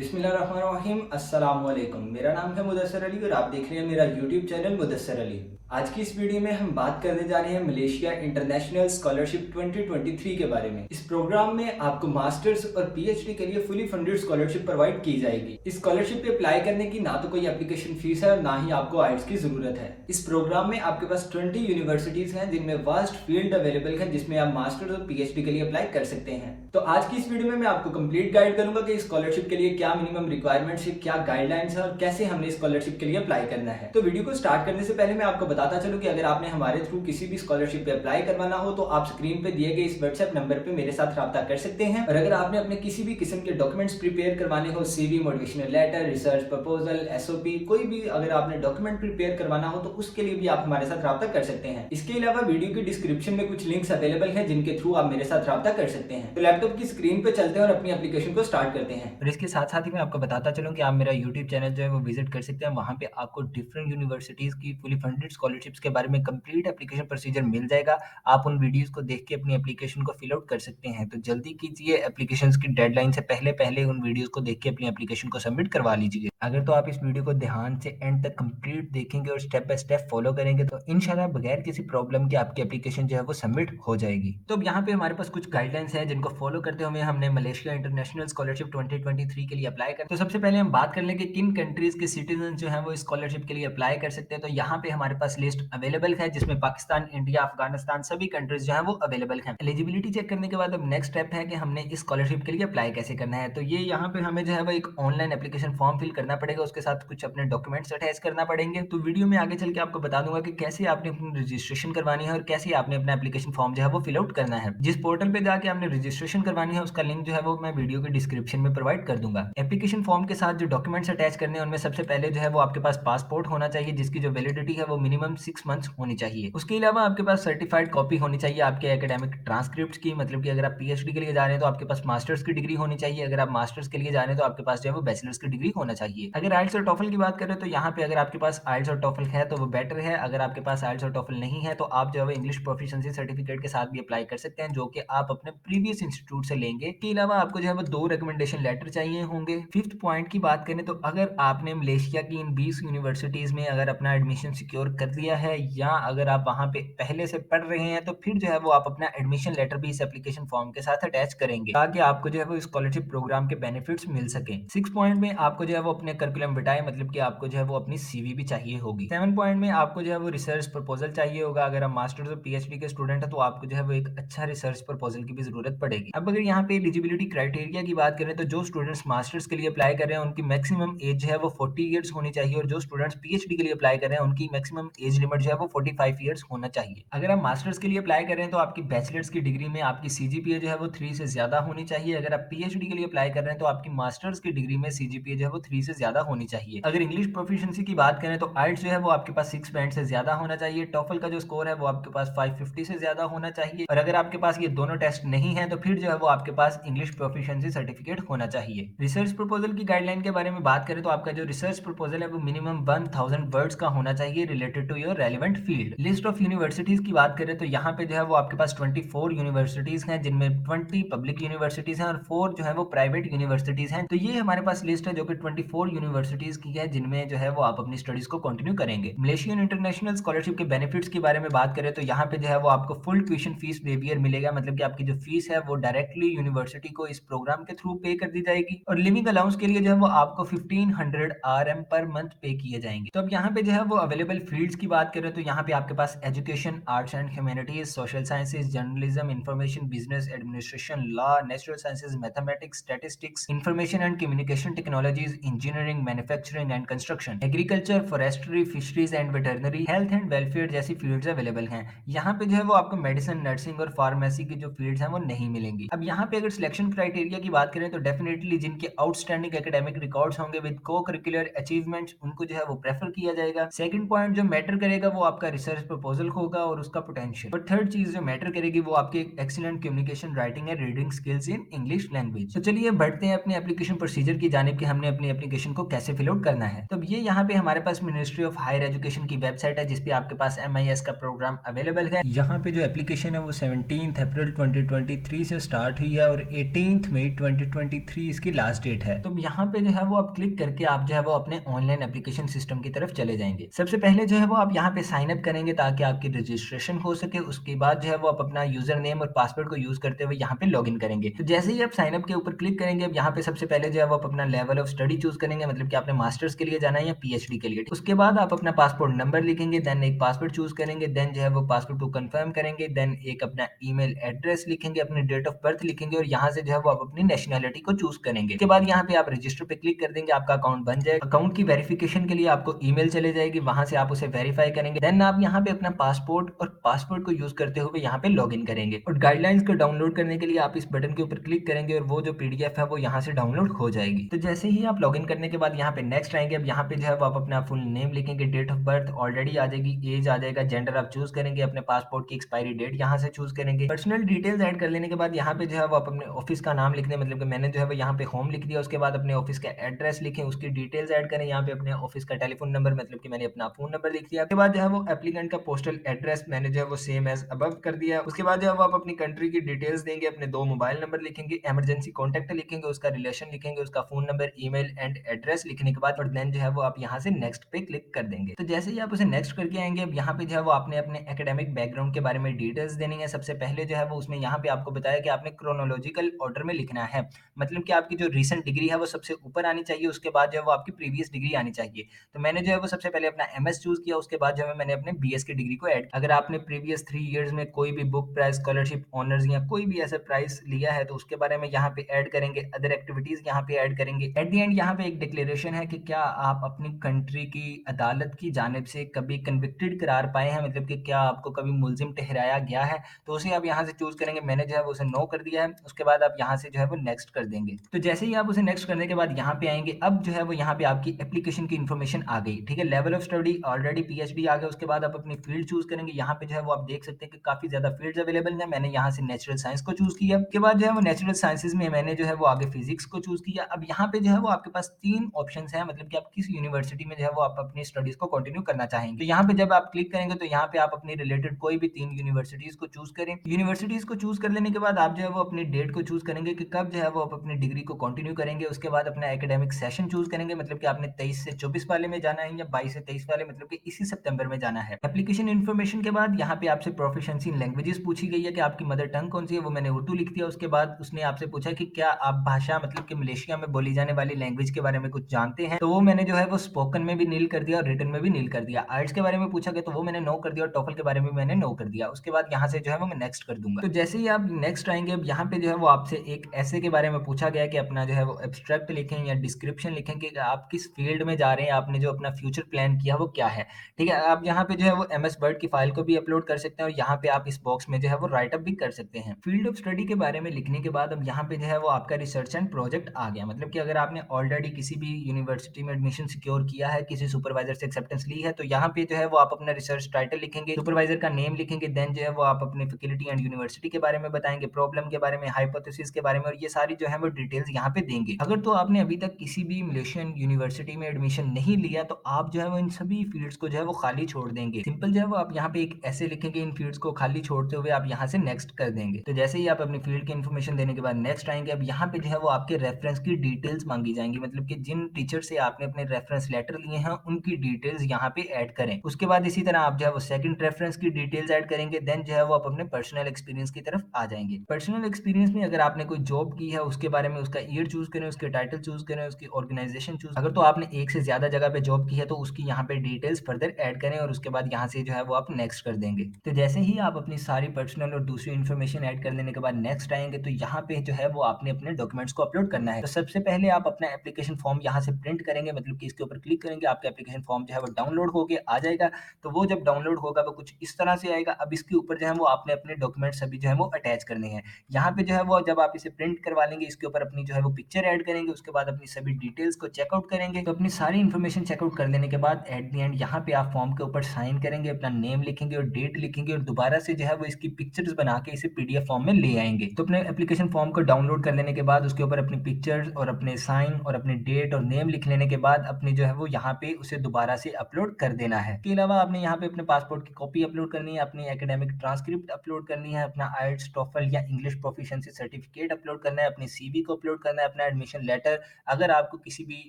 बिस्मिल्लाहिर्रहमानिर्रहीम अस्सलाम वालेकुम। मेरा नाम है मुदस्सर अली और आप देख रहे हैं मेरा यूट्यूब चैनल मुदस्सर अली। आज की इस वीडियो में हम बात करने जा रहे हैं मलेशिया इंटरनेशनल स्कॉलरशिप 2023 के बारे में। इस प्रोग्राम में आपको मास्टर्स और पीएचडी के लिए फुली फंडेड स्कॉलरशिप प्रोवाइड की जाएगी। इस स्कॉलरशिप पे अप्लाई करने की ना तो कोई एप्लीकेशन फीस है और ना ही आपको आइल्स की जरूरत है। इस प्रोग्राम में आपके पास 20 यूनिवर्सिटीज हैं जिनमें वास्ट फील्ड अवेलेबल है जिसमें आप मास्टर्स और पीएचडी के लिए अप्लाई कर सकते हैं। तो आज की इस वीडियो में मैं आपको कंप्लीट गाइड करूंगा कि स्कॉलरशिप के लिए क्या मिनिमम रिक्वायरमेंट्स है, क्या गाइडलाइंस है और कैसे हमने स्कॉलरशिप के लिए अप्लाई करना है। तो वीडियो को स्टार्ट करने से पहले मैं आपको बताता चलूं कि अगर आपने हमारे थ्रू किसी भी स्कॉलरशिप पे अप्लाई करवाना हो तो आप स्क्रीन पे दिए गए इस व्हाट्सएप नंबर पे मेरे साथ राब्ता कर सकते हैं। और अगर आपने अपने किसी भी किस्म के डॉक्यूमेंट्स प्रिपेयर करवाने हो, CV, motivational letter, research proposal, SOP, कोई भी अगर आपने डॉक्यूमेंट प्रिपेयर करवाना हो तो उसके लिए भी आप हमारे साथ राब्ता कर सकते हैं। इसके अलावा वीडियो की डिस्क्रिप्शन में कुछ लिंक्स अवेलेबल है जिनके थ्रू आप मेरे साथ राब्ता कर सकते हैं। तो लैपटॉप की स्क्रीन पे चलते हैं और अपनी एप्लीकेशन को स्टार्ट करते हैं। और इसके साथ साथ ही मैं आपको बताता चलूं कि आप मेरा यूट्यूब चैनल जो है वो विजिट कर सकते हैं। वहां पे आपको डिफरेंट यूनिवर्सिटीज की फुली फंडेड स्कॉलरशिप्स के बारे में कंप्लीट एप्लीकेशन प्रोसीजर मिल जाएगा। आप उन वीडियोस को देख के अपनी एप्लीकेशन को फिल आउट कर सकते हैं। तो जल्दी कीजिए, एप्लीकेशन की डेडलाइन से पहले पहले उन वीडियोस को देख के अपनी एप्लीकेशन को सबमिट करवा लीजिए। अगर तो आप इस वीडियो को ध्यान से एंड तक कंप्लीट देखेंगे और स्टेप बाय स्टेप फॉलो करेंगे तो इंशाल्लाह बगैर किसी प्रॉब्लम के आपकी एप्लीकेशन जो है वो सबमिट हो जाएगी। तो अब यहाँ पे हमारे पास कुछ गाइडलाइंस है जिनको फॉलो करते हुए हमने मलेशिया इंटरनेशनल स्कॉलरशिप 2023 के लिए अप्लाई कर। तो सबसे पहले हम बात कर लें कि किन कंट्रीज के सिटीजन जो है वो स्कॉलरशिप के लिए अप्लाई कर सकते हैं। तो यहाँ पे हमारे पास लिस्ट अवेलेबल है जिसमें पाकिस्तान, इंडिया, अफगानिस्तान सभी कंट्रीज जो है वो अवेलेबल है। एलिजिबिलिटी चेक करने के बाद अब नेक्स्ट स्टेप है कि हमने इस स्कॉलरशिप के लिए अप्लाई कैसे करना है। तो ये यहाँ पे हमें जो है वो एक ऑनलाइन एप्लीकेशन फॉर्म फिल करना पड़ेगा, उसके साथ कुछ अपने डॉक्यूमेंट्स अटैच करना पड़ेंगे। तो वीडियो में आगे चल के आपको बता दूंगा कि कैसे आपने अपनी रजिस्ट्रेशन करवानी है और कैसे आपने अपना एप्लीकेशन फॉर्म जो है वो फिल आउट करना है। जिस पोर्टल पे जाके आपने रजिस्ट्रेशन करवानी है उसका लिंक जो है वो मैं वीडियो के डिस्क्रिप्शन में प्रोवाइड कर दूंगा। एप्लीकेशन फॉर्म के साथ जो डॉक्यूमेंट्स अटैच करने हैं उनमें सबसे पहले जो है वो आपके पास पासपोर्ट होना चाहिए जिसकी जो वैलिडिटी है वो मिनिमम 6 मंथ्स होनी चाहिए। उसके अलावा आपके पास सर्टिफाइड कॉपी होनी चाहिए आपके एकेडमिक ट्रांसक्रिप्ट की, मतलब कि अगर आप पीएचडी के लिए जा रहे हैं तो आपके पास मास्टर्स की डिग्री होनी चाहिए। अगर आप मास्टर्स के लिए जा रहे हैं तो आपके पास जो है वो बैचलर्स की डिग्री होना चाहिए। अगर आइल्स और टॉफल की बात करें तो यहाँ पे अगर आपके पास आइल्स और टॉफल है तो वो बेटर है। अगर आपके पास आइल्स और टॉफल नहीं है तो आप जो है इंग्लिश प्रोफिशिएंसी सर्टिफिकेट के साथ भी अप्लाई कर सकते हैं जो कि आप अपने प्रीवियस इंस्टीट्यूट से लेंगे। इसके अलावा आपको जो है वो 2 रिकमेंडेशन लेटर चाहिए होंगे। फिफ्थ पॉइंट की बात करें तो अगर आपने मलेशिया की इन 20 यूनिवर्सिटीज में अगर अपना एडमिशन सिक्योर कर लिया है या अगर आप वहां पे पहले से पढ़ रहे हैं तो फिर जो है वो आप अपना एडमिशन लेटर भी इस एप्लीकेशन फॉर्म के साथ अटैच करेंगे ताकि आपको जो है वो स्कॉलरशिप प्रोग्राम के बेनिफिट्स मिल सके। 6 पॉइंट में आपको जो है वो अपने करिकुलम विटाए, मतलब कि आपको जो है वो अपनी सीवी भी चाहिए होगी। 7 पॉइंट में आपको जो है वो रिसर्च प्रपोजल चाहिए होगा। अगर आप मास्टर्स और पीएचडी के स्टूडेंट है तो आपको जो है वो एक अच्छा रिसर्च प्रपोजल की भी जरूरत पड़ेगी। अब अगर यहाँ पे एलिजिबिलिटी क्राइटेरिया की बात करें तो जो स्टूडेंट्स मास्टर्स के लिए अप्लाई कर रहे हैं उनकी मैक्सिमम एज जो है वो 40 इयर्स होनी चाहिए और जो स्टूडेंट्स पीएचडी के लिए अप्लाई कर रहे हैं उनकी मैक्सिमम एज लिमिट जो है वो 45 इयर्स होना चाहिए। अगर आप मास्टर्स के लिए अप्लाई कर रहे हैं तो आपकी बैचलर्स की डिग्री में आपकी सीजीपीए जो है वो 3 से ज्यादा होनी चाहिए। अगर आप पीएचडी के लिए अप्लाई कर रहे हैं तो आपकी मास्टर्स की डिग्री में सीजीपीए जो है वो 3 से ज्यादा होनी चाहिए। अगर इंग्लिश प्रोफिशिएंसी की बात करें तो आइल्स जो है वो आपके पास 6 बैंड से ज्यादा होना चाहिए। टॉफल का जो स्कोर है वो आपके पास 550 से ज्यादा होना चाहिए। और अगर आपके पास ये दोनों टेस्ट नहीं है तो फिर जो है वो आपके पास इंग्लिश प्रोफिशिएंसी सर्टिफिकेट होना चाहिए। रिसर्च प्रपोजल की गाइडलाइन के बारे में बात करें तो आपका जो रिसर्च प्रपोजल है वो मिनिमम 1000 वर्ड्स का होना चाहिए related to your relevant field. List of universities की बात करें तो यहाँ पे जो है वो आपके पास 24 यूनिवर्सिटीज हैं जिनमें 20 पब्लिक यूनिवर्सिटीज हैं और 4 जो है वो प्राइवेट यूनिवर्सिटीज हैं। तो ये हमारे पास लिस्ट है जो कि 24 यूनिवर्सिटीज की है जिनमें जो है वो आप अपनी स्टडीज को कंटिन्यू करेंगे। मलेशियन इंटरनेशनल स्कॉलरशिप के बेनिफिट्स के बारे में बात करें तो यहाँ पे जो है वो आपको फुल ट्यूशन फीस वेवियर मिलेगा, मतलब कि आपकी जो फीस है वो डायरेक्टली यूनिवर्सिटी को इस प्रोग्राम के थ्रू पे कर दी जाएगी। और लिविंग अलाउंस के लिए जो है वो आपको 1500 RM पर मंथ पे किए जाएंगे। तो अब यहाँ पे जो है वो अवेलेबल फील्ड्स की बात करें तो यहाँ पे आपके पास education, arts and humanities, social sciences, journalism, information, business administration, law, natural sciences, mathematics, statistics, information and communication technologies, engineering, manufacturing and construction, agriculture, forestry, fisheries and veterinary, health and welfare जैसी fields available हैं। यहाँ पे जो है वो आपको medicine, nursing और pharmacy की जो फील्ड्स हैं वो नहीं मिलेंगी। अब यहाँ पे अगर सिलेक्शन क्राइटेरिया की बात करें तो डेफिनेटली जिनके आउटस्टैंडिंग एकेडमिक रिकॉर्ड्स होंगे विद को करिकुलर अचीवमेंट्स उनको जो है वो प्रेफर किया जाएगा। सेकंड पॉइंट जो मैटर मैटर करेगा वो आपका रिसर्च प्रपोजल होगा और उसका पोटेंशियल। और थर्ड चीज जो मैटर करेगी वो आपकी excellent communication, writing and reading skills in English language. तो चलिए बढ़ते हैं अपने एप्लीकेशन प्रोसीजर की जानिब कि हमने अपनी एप्लीकेशन को कैसे फिल आउट करना है। तो अब ये यहाँ पे हमारे पास मिनिस्ट्री ऑफ हायर एजुकेशन की वेबसाइट है जिसपे आपके पास MIS का प्रोग्राम अवेलेबल है। यहाँ पे जो एप्लीकेशन है वो 17 अप्रैल 2023 से स्टार्ट हुई है और 18 मई 2023 इसकी लास्ट डेट है। तो यहाँ पे जो है वो आप क्लिक करके आप जो है वो अपने ऑनलाइन एप्लीकेशन सिस्टम की तरफ चले जाएंगे। सबसे पहले जो है वो आप यहाँ पे साइन अप करेंगे ताकि आपकी रजिस्ट्रेशन हो सके। उसके बाद जो है वो आप अपना यूजर नेम और पासवर्ड को यूज करते हुए यहाँ पे लॉग इन करेंगे। तो जैसे ही आप साइन अप के ऊपर क्लिक करेंगे, अब यहाँ पे सबसे पहले जो है वो आप अपना लेवल ऑफ स्टडी चूज करेंगे, मतलब कि आपने मास्टर्स के लिए जाना है या PhD के लिए। उसके बाद आप अपना पासपोर्ट नंबर लिखेंगे, देन एक पासवर्ड चूज करेंगे, देन जो है वो पासवर्ड को कंफर्म करेंगे, देन एक अपना ईमेल एड्रेस लिखेंगे, अपनी डेट ऑफ बर्थ लिखेंगे और यहाँ से जो है वो आप अपनी नेशनैलिटी को चूज करेंगे। उसके बाद यहाँ पे आप रजिस्टर पे क्लिक कर देंगे, आपका अकाउंट बन जाएगा। अकाउंट की वेरिफिकेशन के लिए आपको ईमेल चले जाएगी, वहां से आप उसे वेरीफाई करेंगे। देन आप यहाँ पे अपना पासपोर्ट और पासवर्ड को यूज करते हुए यहाँ पे लॉग इन करेंगे और गाइडलाइंस को डाउनलोड करने के लिए आप इस बटन के ऊपर क्लिक करेंगे और वो जो PDF है वो यहाँ से डाउनलोड हो जाएगी। तो जैसे ही आप लॉग इन करने के बाद यहाँ पे नेक्स्ट आएंगे, अब यहाँ पे जो है वो आप अपना फुल नेम लिखेंगे, डेट ऑफ बर्थ ऑलरेडी आ जाएगी, एज आ जाएगा, जेंडर आप चूज करेंगे, अपने पासपोर्ट की एक्सपायरी डेट यहाँ से चूज करेंगे। पर्सनल डिटेल्स ऐड कर लेने के बाद यहाँ पे जो है वो आप अपने ऑफिस का नाम लिख दें, मतलब कि मैंने जो है वो यहाँ पे होम लिख दिया। उसके बाद अपने ऑफिस का एड्रेस लिखें, उसकी डिटेल्स ऐड करें, यहाँ पे अपने ऑफिस का टेलीफोन नंबर, मतलब कि मैंने अपना फोन नंबर लिख दिया। उसके बाद जो है वो एप्लीकेंट का पोस्टल एड्रेस मैंने जो है वो सेम एज अबव कर दिया। उसके बाद जो है वो आप अपनी कंट्री की डिटेल्स देंगे, अपने 2 मोबाइल नंबर लिखेंगे, इमरजेंसी कॉन्टैक्ट लिखेंगे, उसका रिलेशन लिखेंगे, उसका phone number, email and address लिखने के बाद और देन जो है वो आप यहाँ से नेक्स्ट पे क्लिक कर देंगे। तो जैसे ही आप उसे नेक्स्ट करके आएंगे, अब यहाँ पे जो है वो आपने अपने एकेडमिक बैकग्राउंड के बारे में डिटेल्स देनी है। सबसे पहले जो है वो उसमें यहाँ पे आपको बताया कि आपने क्रोनोलॉजिकल ऑर्डर में लिखना है, मतलब कि आपकी जो रिसेंट डिग्री है वो सबसे ऊपर आनी चाहिए, उसके बाद जो है वो आपकी प्रीवियस डिग्री आनी चाहिए। तो मैंने जो है वो सबसे पहले अपना MS चूज किया, उसके बाद जो है मैंने अपने BS की डिग्री को ऐड। अगर आपने प्रीवियस 3 इयर्स में कोई भी बुक प्राइज, स्कॉलरशिप, ऑनर्स या कोई भी ऐसा प्राइज लिया है तो उसके बारे में यहाँ पे ऐड करेंगे। अदर एक्टिविटीज यहाँ पे ऐड करेंगे। एट द एंड यहाँ पे एक डिक्लेरेशन है कि क्या आप अपनी कंट्री की अदालत की जानिब से कभी कन्विक्टेड करार पाए हैं, मतलब कि क्या आपको कभी मुलजिम ठहराया गया है, तो उसे आप यहाँ से चूज करेंगे। मैंने जो है वो उसे नो कर दिया है। उसके बाद आप यहाँ से जो है वो नेक्स्ट कर देंगे। तो जैसे ही आप उसे नेक्स्ट करने के बाद यहाँ पे आएंगे, अब जो है वो यहाँ पे आपकी एप्लीकेशन की इन्फॉर्मेशन आ गई, ठीक है। Level of study already PhD आ गया। उसके बाद आप अपनी फील्ड चूज करेंगे। यहाँ पे जो है वो आप देख सकते हैं कि काफी ज्यादा फील्ड्स अवेलेबल है। मैंने यहाँ से नेचुरल साइंस को चूज किया। उसके बाद जो है वो नेचुरल साइंसेज में मैंने जो है वो आगे फिजिक्स को चूज किया। अब यहाँ पे जो है वो आपके पास 3 ऑप्शन है, मतलब कि आप किस यूनिवर्सिटी में जो है वो आप अपनी स्टडीज को कंटिन्यू करना चाहेंगे। तो यहाँ पे जब आप क्लिक करेंगे तो यहाँ पे आप अपनी रिलेटेड कोई भी 3 यूनिवर्सिटीज को चूज करें। यूनिवर्सिटीज को चूज कर लेने के बाद आप जो है वो अपनी डेट को चूज करेंगे कि कब जो है वो आप अपनी डिग्री को कंटिन्यू करेंगे। उसके बाद अपना एकेडमिक सेशन चूज करेंगे, मतलब कि आपने 23 से 24 वाले में जाना है या 22 से 23 वाले, मतलब कि इसी सितंबर में जाना है। एप्लीकेशन इन्फॉर्मेशन के बाद यहाँ पे आपसे प्रोफिशिएंसी इन लैंग्वेजेस पूछी गई है कि आपकी मदर टंग कौन सी है, वो मैंने उर्दू लिख दिया। उसके बाद उसने आपसे पूछा कि क्या आप भाषा, मतलब कि मलेशिया में बोली जाने वाली लैंग्वेज के बारे में कुछ जानते हैं, तो वो मैंने जो है वो स्पोकन में भी नील कर दिया और रिटन में भी नील कर दिया। आइल्स के बारे में पूछा गया तो वो मैंने नो कर दिया और टोफल के बारे में मैंने नो कर दिया। उसके बाद यहाँ से जो है वो मैं नेक्स्ट कर दूंगा। तो जैसे ही आप नेक्स्ट आएंगे, अब यहाँ पे जो है वो आपसे एक ऐसे के बारे में पूछा गया कि अपना जो है वो एब्स्ट्रैक्ट लिखें या डिस्क्रिप्शन लिखें कि आप किस फील्ड में जा रहे हैं, आपने जो अपना फ्यूचर प्लान किया वो क्या है, ठीक है। आप यहाँ पे जो है वो MS वर्ड की फाइल को भी अपलोड कर सकते हैं और यहाँ पे आप इस बॉक्स में जो है वो राइट अप भी कर सकते हैं। फील्ड ऑफ स्टडी के बारे में लिखने के बाद अब यहाँ पे जो है वो आपका रिसर्च एंड प्रोजेक्ट आ गया, मतलब कि अगर आपने ऑलरेडी किसी भी यूनिवर्सिटी में एडमिशन सिक्योर किया है, किसी सुपरवाइजर से एक्सेप्टेंस ली है, तो यहाँ पे जो है वो आप अपना रिसर्च टाइटल लिखेंगे, सुपरवाइजर का नेम लिखेंगे, देन जो है वो आप अपने फैकल्टी एंड यूनिवर्सिटी के बारे में बताएंगे, प्रॉब्लम के बारे में, हाइपोथेसिस के बारे में, और ये सारी जो है वो डिटेल्स यहाँ पे देंगे। अगर तो आपने अभी तक किसी भी मलेशियन यूनिवर्सिटी में एडमिशन नहीं लिया तो आप जो है वो इन सभी फील्ड्स को जो है वो खाली छोड़ देंगे। सिंपल जो है वो आप यहाँ पे एक ऐसे लिखेंगे, इन फील्ड्स को खाली छोड़ते हुए आप यहाँ से नेक्स्ट कर देंगे। तो जैसे ही आप अपनी फील्ड की इन्फॉर्मेशन देने के बाद नेक्स्ट आएंगे, अब यहाँ पे जो है वो आपके रेफरेंस की डिटेल्स मांगी जाएंगी, मतलब कि जिन टीचर से आपने अपने रेफरेंस लेटर लिए हैं उनकी डिटेल्स यहाँ पे ऐड करें। उसके बाद इसी तरह आप जो है वो सेकंड रेफरेंस की डिटेल्स ऐड करेंगे, देन जो है वो आप अपने पर्सनल एक्सपीरियंस की तरफ आ जाएंगे। पर्सनल एक्सपीरियंस में अगर आपने कोई जॉब की है उसके बारे में उसका ईयर चूज करें, उसके टाइटल चूज करें, उसकी ऑर्गेनाइजेशन चूज। अगर तो आपने एक से ज्यादा जगह पे जॉब की है तो उसकी यहाँ पे डिटेल्स फर्दर ऐड करें और उसके बाद यहाँ से जो है वो आप नेक्स्ट कर देंगे। तो जैसे ही आप अपनी सारी पर्सनल और दूसरी इन्फॉर्मेशन ऐड कर लेने के बाद नेक्स्ट आएंगे तो यहाँ पे जो है वो आपने अपने डॉक्यूमेंट्स को अपलोड करना है। तो सबसे पहले आप अपना एप्लीकेशन फॉर्म यहाँ से प्रिंट करेंगे, मतलब कि इसके ऊपर क्लिक करेंगे, आपका एप्लीकेशन फॉर्म जो है वो डाउनलोड होके आ जाएगा। तो वो जब डाउनलोड होगा वो कुछ इस तरह से आएगा। अब इसके ऊपर जो है वो आपने अपने डॉक्यूमेंट सभी जो है वो अटैच करने हैं। यहाँ पे जो है वो जब आप इसे प्रिंट करवा लेंगे इसके ऊपर अपनी जो है वो पिक्चर ऐड करेंगे, उसके बाद अपनी सभी डिटेल्स को चेकआउट करेंगे। तो अपनी सारी इन्फॉर्मेशन चेकआउट कर लेने के बाद एट द एंड यहाँ पे आप फॉर्म के ऊपर साइन करेंगे, अपना नेम लिखेंगे और डेट लिखेंगे और दोबारा से जो है वो इसकी पिक्चर्स बना के इसे पीडीएफ फॉर्म में ले आएंगे। तो अपने एप्लीकेशन फॉर्म को डाउनलोड कर लेने के बाद उसके ऊपर अपनी पिक्चर्स और अपने साइन और अपने डेट और नेम लिख लेने के बाद अपनी जो है वो यहाँ पे उसे दोबारा से अपलोड कर देना है। इसके अलावा आपने यहाँ पे अपने पासपोर्ट की कॉपी अपलोड करनी है, अपनी एकेडमिक ट्रांसक्रिप्ट अपलोड करनी है, अपना आईएलटीएस टोफल या इंग्लिश प्रोफिशिएंसी सर्टिफिकेट अपलोड करना है, अपनी सीवी को अपलोड करना है, अपना एडमिशन लेटर अगर आपको किसी भी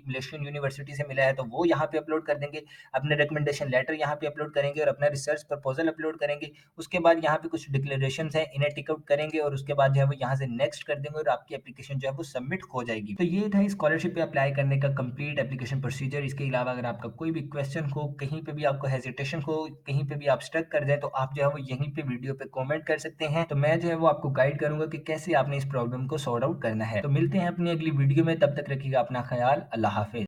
मलेशियन यूनिवर्सिटी से मिला है तो वो यहाँ पे अपलोड कर देंगे, अपने रिकमेंडेशन लेटर यहाँ पे अपलोड करेंगे और अपना रिसर्च प्रपोजल अपलोड करेंगे। उसके बाद यहाँ पे कुछ डिक्लेरेशंस हैं, इन्हें टिक आउट करेंगे और उसके बाद जो है वो यहाँ से नेक्स्ट कर देंगे और आपकी एप्लीकेशन जो है वो सबमिट हो जाएगी। तो ये था स्कॉलरशिप पे अप्लाई करने का कंप्लीट एप्लीकेशन प्रोसीजर। इसके अलावा अगर आपका कोई भी क्वेश्चन हो, कहीं पे भी आपको हेजिटेशन हो, कहीं पे भी आप स्टक कर जाए तो आप जो है वो यहीं पे वीडियो पे कमेंट कर सकते हैं। तो मैं जो है वो आपको गाइड करूंगा कि कैसे आपने इस प्रॉब्लम को सॉर्ट आउट करना है। तो मिलते हैं अपनी अगली वीडियो में, तब तक रखिएगा अपना ख्याल। अल्लाह हाफिज।